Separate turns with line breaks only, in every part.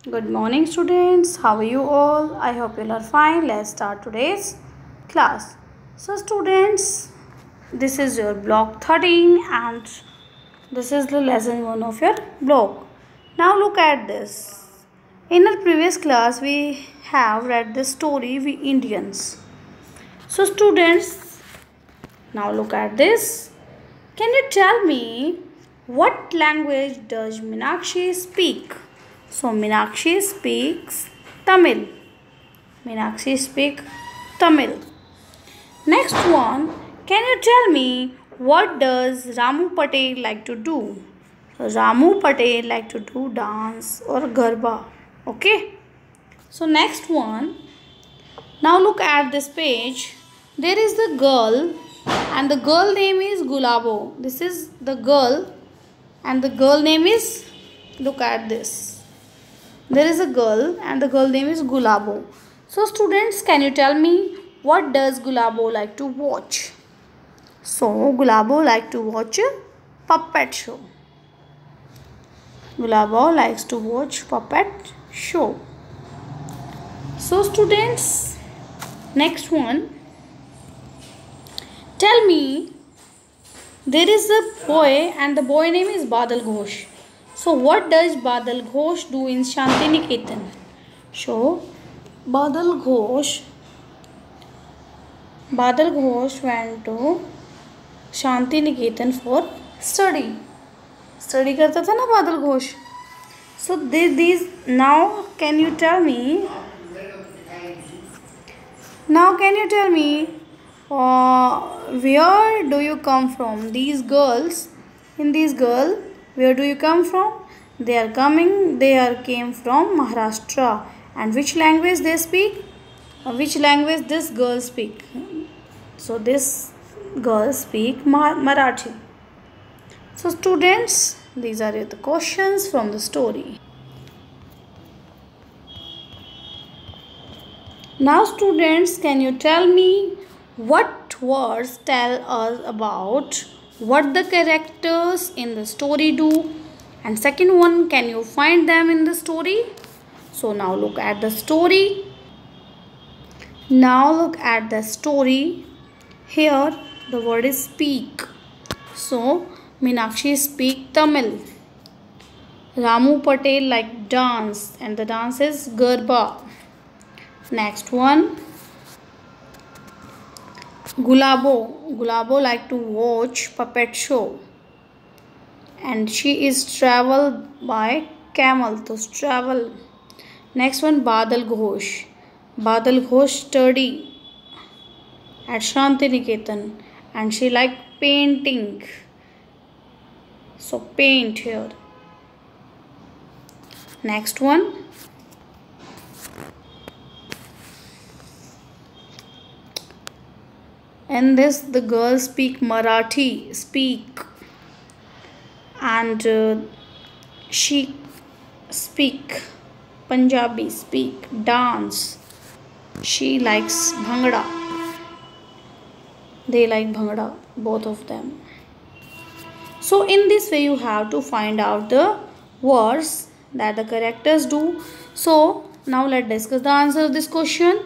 Good morning, students. How are you all? I hope you are fine. Let's start today's class. So, students, this is your block 13 and this is the lesson 1 of your block. Now, look at this. In our previous class, we have read the story We Indians. So, students, now look at this. Can you tell me what language does Meenakshi speak? So Meenakshi speaks Tamil. Meenakshi speaks Tamil. Next one, can you tell me what does Ramu Patel like to do? So Ramu Patel like to do dance or garba. Okay. So next one, now look at this page. There is the girl and the girl name is Gulabo. This is the girl and the girl name is, look at this. There is a girl and the girl name is Gulabo. So students, can you tell me what does Gulabo like to watch? So Gulabo like to watch a puppet show. Gulabo likes to watch puppet show. So students, next one. Tell me, there is a boy and the boy name is Badal Ghosh. So what does Badal Ghosh do in Shantiniketan? So Badal Ghosh went to Shantiniketan for study. Study करता था ना बादल Ghosh. So these now can you tell me? Now can you tell me where do you come from? These girls, in these girl, where do you come from? They came from Maharashtra. And which language they speak? Which language this girl speak? So this girl speak Marathi. So students, these are the questions from the story. Now students, can you tell me what words tell us about what the characters in the story do? And second one, can you find them in the story? So now look at the story. Now look at the story. Here the word is speak. So Meenakshi speak Tamil. Ramu Patel like dance and the dance is Garba. Next one, Gulabo like to watch puppet show and she is travel by camel to travel. Next one, Badal Ghosh study at Shantiniketan and she like painting, so paint here. Next one, in this the girl speak Marathi and she speak Punjabi, speak dance. She likes bhangra. They like bhangra, both of them. So in this way you have to find out the words that the characters do. So now let's discuss the answer of this question.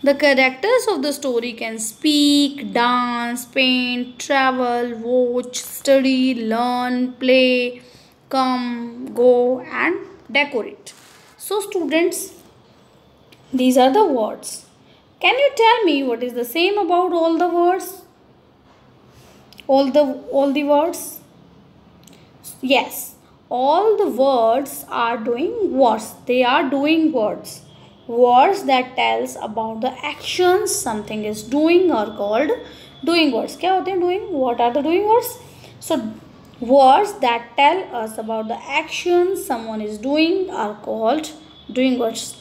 The characters of the story can speak, dance, paint, travel, watch, study, learn, play, come, go and decorate. So students, these are the words. Can you tell me what is the same about all the words? All the words? Yes, all the words are doing words. They are doing words. Words that tells about the actions something is doing are called doing words. क्या होते हैं doing? What are the doing words? So words that tell us about the actions someone is doing are called doing words.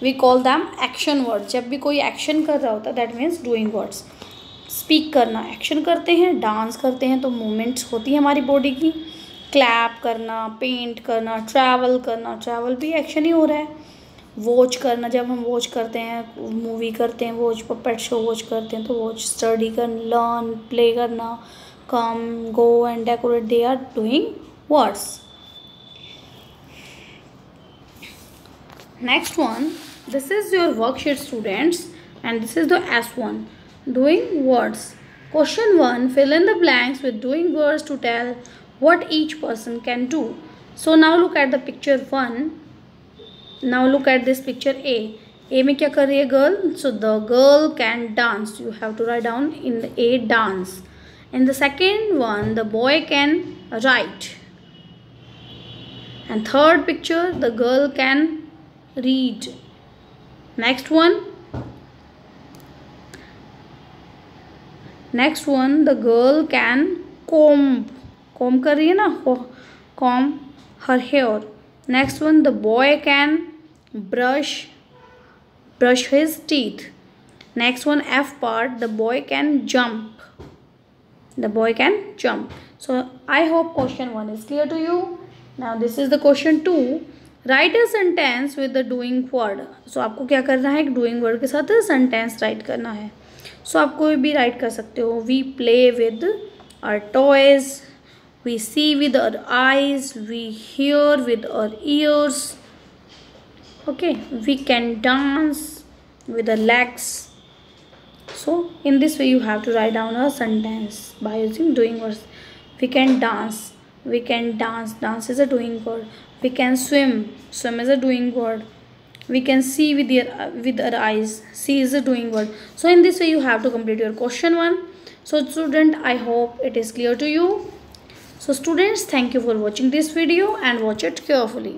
We call them action words. जब भी कोई action कर रहा होता है that means doing words. Speak करना action करते हैं, dance करते हैं तो movements होती है हमारी body की. Clap करना, paint करना, travel भी action ही हो रहा है. वॉच करना, जब हम वॉच करते हैं मूवी करते हैं वॉच, पपेट शो वॉच करते हैं तो वॉच, स्टडी करना, लर्न, प्ले करना, come, go and decorate, they are doing words. Next one, this is your worksheet students, and this is the S1, doing words. Question 1, fill in the blanks with doing words to tell what each person can do. So now look at the picture 1. Now look at this picture A. A में क्या कर रही है girl? So the girl can dance. You have to write down in the A, dance. In the second one, the boy can write. And third picture, the girl can read. Next one, the girl can comb कर रही है ना, comb her hair. Next one, the boy can brush his teeth. Next one, F part, the boy can jump. So I hope question 1 is clear to you. Now this is the question 2. Write a sentence with the doing word. So आपको क्या करना है, doing word के साथ sentence write करना है. So आप कोई भी write कर सकते हो. We play with our toys. We see with our eyes. We hear with our ears. Okay, we can dance with the legs. So in this way you have to write down a sentence by using doing words. We can dance. Dance is a doing word. We can swim is a doing word. We can see with our eyes, see is a doing word. So in this way you have to complete your question 1. So student, I hope it is clear to you. So students, thank you for watching this video and watch it carefully.